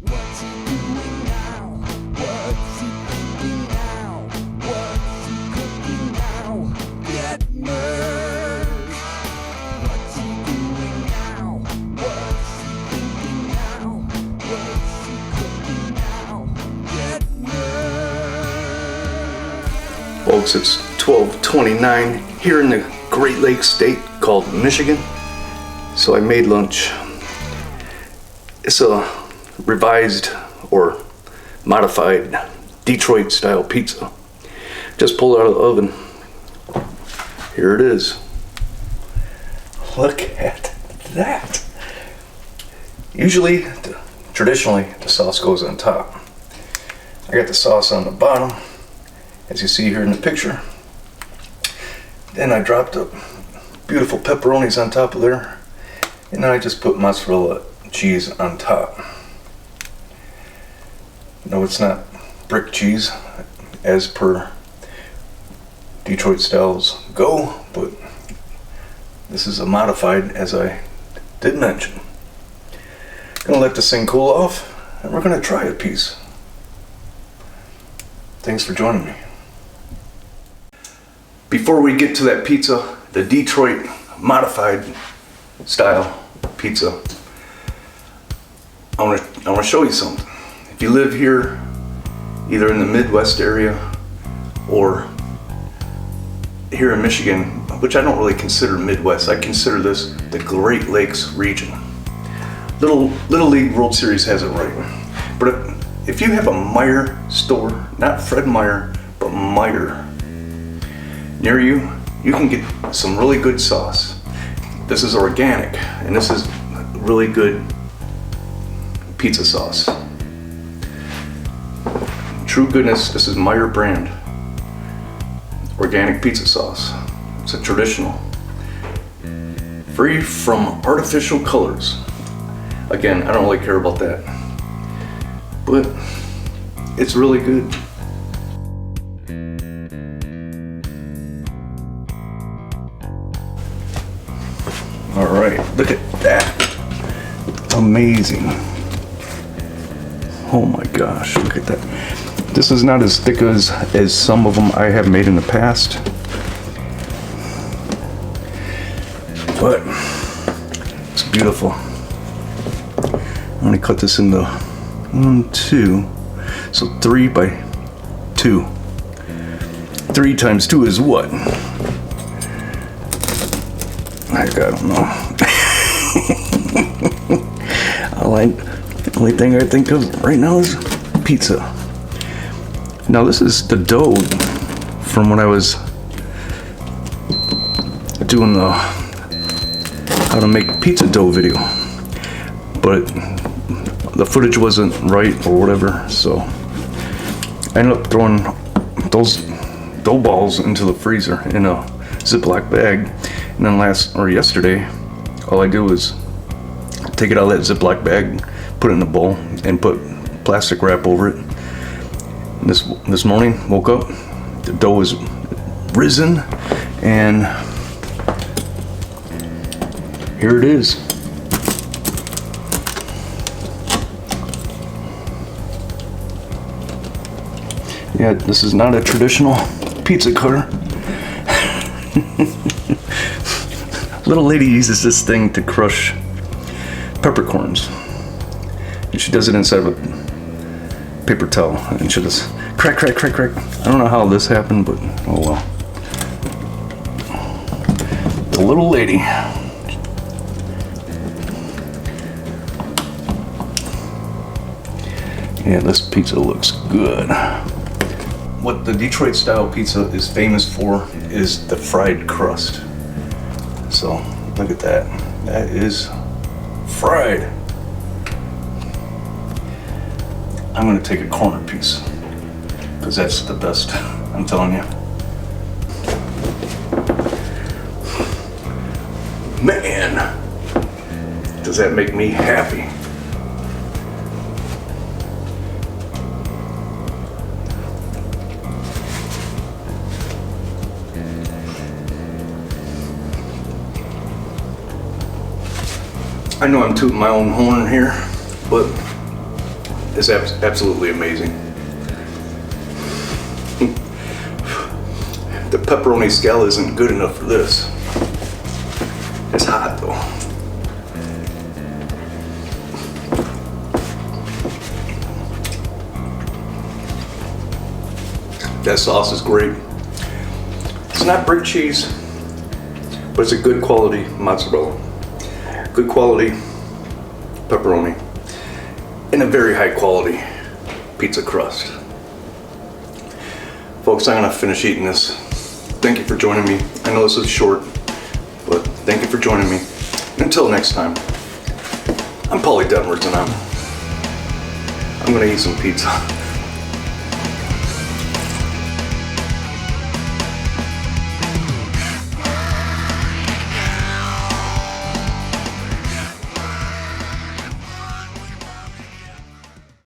What's he doing now? What's he thinking now? What's he cooking now? Detmurds! What's he doing now? What's he thinking now? What's he cooking now? Detmurds! Folks, it's 12:29 here in the Great Lakes state called Michigan. So I made lunch. It's a revised or modified Detroit style pizza. Just pulled it out of the oven. Here it is. Look at that. Traditionally, the sauce goes on top. I got the sauce on the bottom, as you see here in the picture. Then I dropped the beautiful pepperonis on top of there. And then I just put mozzarella cheese on top. No, it's not brick cheese as per Detroit styles go, but this is a modified, as I did mention. Gonna let this thing cool off, and we're gonna try a piece. Thanks for joining me. Before we get to that pizza, the Detroit modified style pizza, I want to show you something. If you live here, either in the Midwest area or here in Michigan, which I don't really consider Midwest, I consider this the Great Lakes region. Little League World Series has it right. But if you have a Meyer store, not Fred Meyer, but Meyer, near you, you can get some really good sauce. This is organic, and this is really good pizza sauce. True goodness, this is Meyer brand. Organic pizza sauce. It's a traditional. Free from artificial colors. Again, I don't really care about that. But it's really good. All right, look at that. Amazing. Oh my gosh, look at that. This is not as thick as some of them I have made in the past. But it's beautiful. I'm gonna cut this into 1, 2. So 3 by 2. 3 times 2 is what? I don't know. The only thing I think of right now is pizza. Now this is the dough from when I was doing the how to make pizza dough video, but the footage wasn't right or whatever, so I ended up throwing those dough balls into the freezer in a Ziploc bag. And then yesterday, all I do is take it out of that Ziploc bag, put it in a bowl, and put plastic wrap over it. And this morning, woke up, the dough was risen, and here it is. Yeah, this is not a traditional pizza cutter. Little lady uses this thing to crush peppercorns, and she does it inside of a paper towel, and she just crack. I don't know how this happened, but oh well. The little lady. Yeah, this pizza looks good. What the Detroit style pizza is famous for is the fried crust. So look at that. That is fried. I'm gonna take a corner piece because that's the best, I'm telling you. Man, does that make me happy. I know I'm tooting my own horn here, but is absolutely amazing. The pepperoni scale isn't good enough for this. It's hot though. That sauce is great. It's not brick cheese, but it's a good quality mozzarella. Good quality pepperoni. And a very high quality pizza crust. Folks, I'm gonna finish eating this. Thank you for joining me. I know this is short, but thank you for joining me. And until next time, I'm Paulie Detmurds and I'm gonna eat some pizza.